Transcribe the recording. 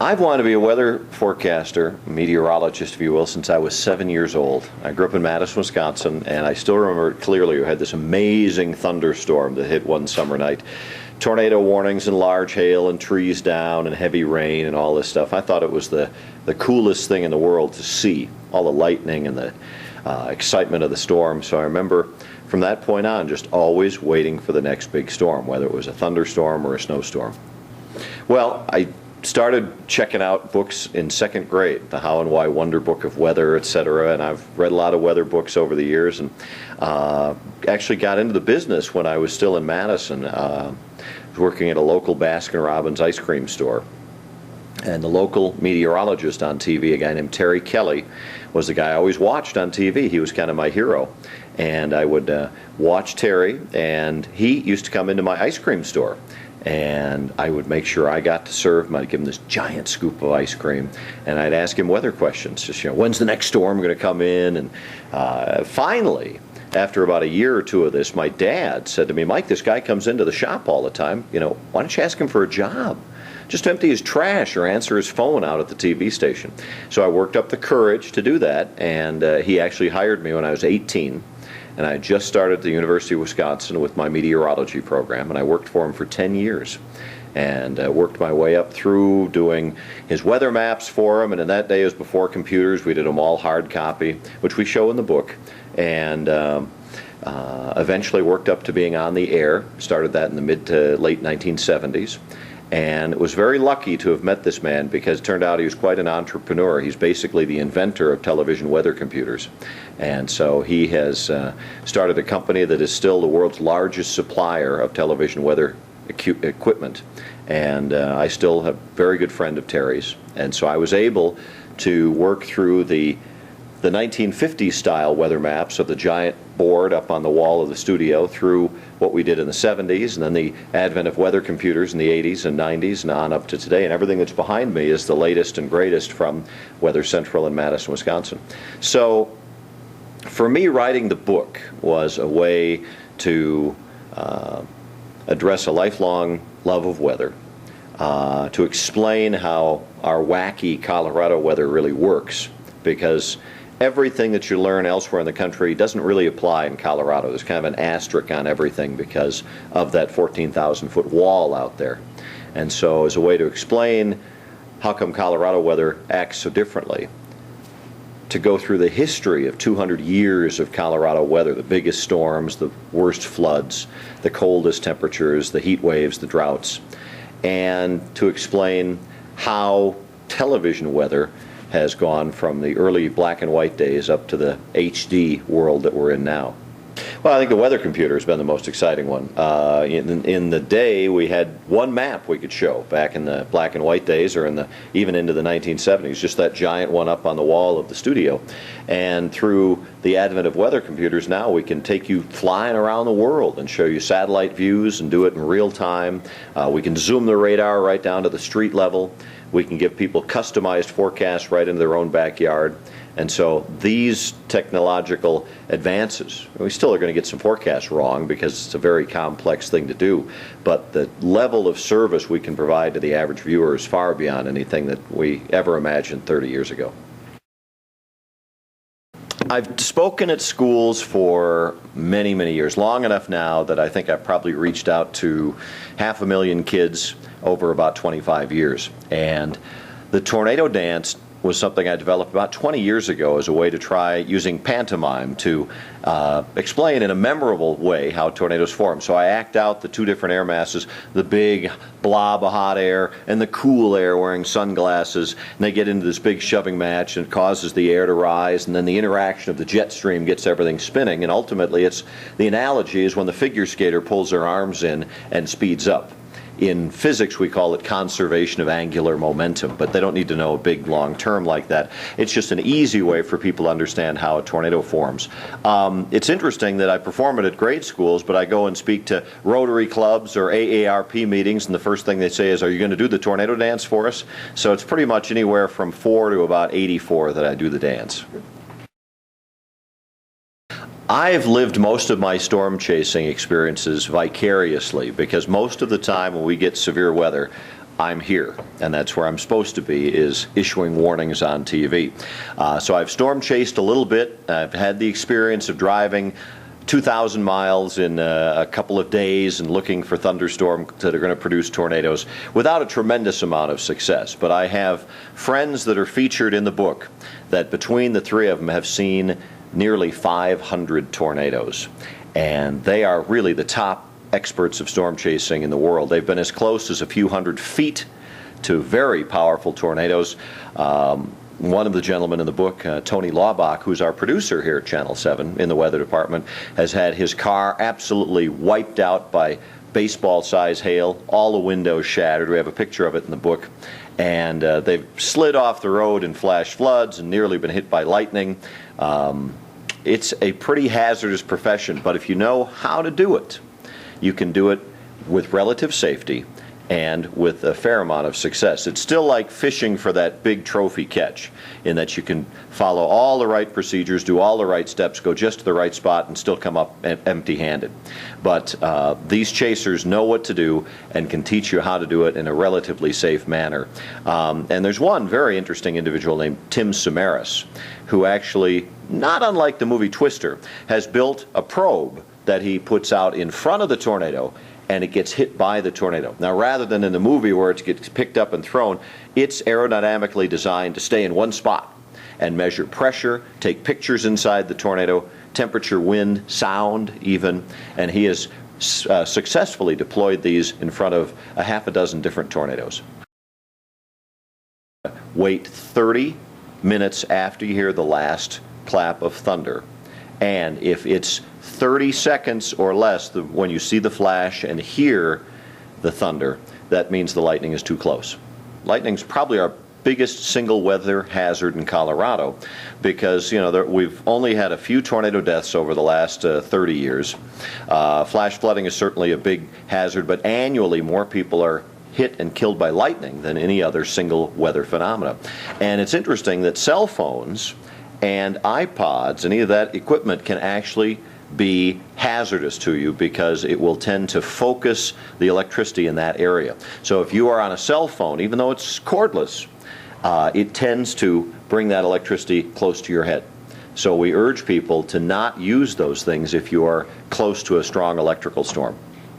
I've wanted to be a weather forecaster, meteorologist, if you will, since I was 7 years old. I grew up in Madison, Wisconsin, and I still remember it clearly. We had this amazing thunderstorm that hit one summer night. Tornado warnings and large hail and trees down and heavy rain and all this stuff. I thought it was the coolest thing in the world to see, all the lightning and the excitement of the storm. So I remember from that point on just always waiting for the next big storm, whether it was a thunderstorm or a snowstorm. Well, I started checking out books in second grade, the How and Why Wonder Book of Weather, etc., and I've read a lot of weather books over the years, and actually got into the business when I was still in Madison. I was working at a local Baskin-Robbins ice cream store, and the local meteorologist on TV, a guy named Terry Kelly, was the guy I always watched on TV. He was kind of my hero, and I would watch Terry, and he used to come into my ice cream store, and I would make sure I got to serve him. I'd give him this giant scoop of ice cream, and I'd ask him weather questions, just, when's the next storm going to come in? And finally, after about a year or two of this, my dad said to me, Mike, this guy comes into the shop all the time, why don't you ask him for a job? Just empty his trash or answer his phone out at the TV station. So I worked up the courage to do that, and he actually hired me when I was 18. And I just started at the University of Wisconsin with my meteorology program, and I worked for him for 10 years. And worked my way up through doing his weather maps for him, and in that day, it was before computers. We did them all hard copy, which we show in the book. And eventually worked up to being on the air. Started that in the mid to late 1970s. And was very lucky to have met this man, because it turned out he was quite an entrepreneur. He's basically the inventor of television weather computers. And so he has started a company that is still the world's largest supplier of television weather equipment. And I still have a very good friend of Terry's. And so I was able to work through the 1950s style weather maps of the giant board up on the wall of the studio, through what we did in the 70s, and then the advent of weather computers in the 80s and 90s and on up to today. And everything that's behind me is the latest and greatest from Weather Central in Madison, Wisconsin. So for me, writing the book was a way to address a lifelong love of weather, to explain how our wacky Colorado weather really works, because everything that you learn elsewhere in the country doesn't really apply in Colorado. There's kind of an asterisk on everything because of that 14,000-foot wall out there. And so as a way to explain how come Colorado weather acts so differently, to go through the history of 200 years of Colorado weather, the biggest storms, the worst floods, the coldest temperatures, the heat waves, the droughts, and to explain how television weather has gone from the early black and white days up to the HD world that we're in now. Well, I think the weather computer has been the most exciting one. In the day, we had one map we could show back in the black and white days, or even into the 1970s, just that giant one up on the wall of the studio. And through the advent of weather computers, now we can take you flying around the world and show you satellite views and do it in real time. We can zoom the radar right down to the street level. We can give people customized forecasts right into their own backyard. And so these technological advances, we still are going to get some forecasts wrong because it's a very complex thing to do, but the level of service we can provide to the average viewer is far beyond anything that we ever imagined 30 years ago. I've spoken at schools for many, many years, long enough now that I think I've probably reached out to 500,000 kids over about 25 years. And the tornado dance was something I developed about 20 years ago as a way to try using pantomime to explain in a memorable way how tornadoes form. So I act out the two different air masses, the big blob of hot air and the cool air wearing sunglasses, and they get into this big shoving match, and it causes the air to rise, and then the interaction of the jet stream gets everything spinning, and ultimately the analogy is when the figure skater pulls their arms in and speeds up. In physics, we call it conservation of angular momentum, but they don't need to know a big, long term like that. It's just an easy way for people to understand how a tornado forms. It's interesting that I perform it at grade schools, but I go and speak to Rotary clubs or AARP meetings, and the first thing they say is, "Are you going to do the tornado dance for us?" So it's pretty much anywhere from 4 to about 84 that I do the dance. I've lived most of my storm chasing experiences vicariously, because most of the time when we get severe weather, I'm here, and that's where I'm supposed to be, is issuing warnings on TV. So I've storm chased a little bit. I've had the experience of driving 2,000 miles in a couple of days and looking for thunderstorms that are going to produce tornadoes without a tremendous amount of success. But I have friends that are featured in the book that between the three of them have seen nearly 500 tornadoes. And they are really the top experts of storm chasing in the world. They've been as close as a few hundred feet to very powerful tornadoes. One of the gentlemen in the book, Tony Laubach, who's our producer here at Channel 7 in the weather department, has had his car absolutely wiped out by baseball-size hail, all the windows shattered. We have a picture of it in the book. And they've slid off the road in flash floods and nearly been hit by lightning. It's a pretty hazardous profession, but if you know how to do it, you can do it with relative safety and with a fair amount of success. It's still like fishing for that big trophy catch, in that you can follow all the right procedures, do all the right steps, go just to the right spot, and still come up empty-handed. But these chasers know what to do and can teach you how to do it in a relatively safe manner. And there's one very interesting individual named Tim Samaras, who actually, not unlike the movie Twister, has built a probe that he puts out in front of the tornado, and it gets hit by the tornado. Now, rather than in the movie where it gets picked up and thrown, it's aerodynamically designed to stay in one spot and measure pressure, take pictures inside the tornado, temperature, wind, sound even, and he has successfully deployed these in front of a half a dozen different tornadoes. Wait 30 minutes after you hear the last clap of thunder, and if it's 30 seconds or less when you see the flash and hear the thunder, that means the lightning is too close. Lightning's probably our biggest single weather hazard in Colorado, because we've only had a few tornado deaths over the last 30 years. Flash flooding is certainly a big hazard, but annually more people are hit and killed by lightning than any other single weather phenomena. And it's interesting that cell phones and iPods, any of that equipment, can actually be hazardous to you because it will tend to focus the electricity in that area. So if you are on a cell phone, even though it's cordless, it tends to bring that electricity close to your head. So we urge people to not use those things if you are close to a strong electrical storm.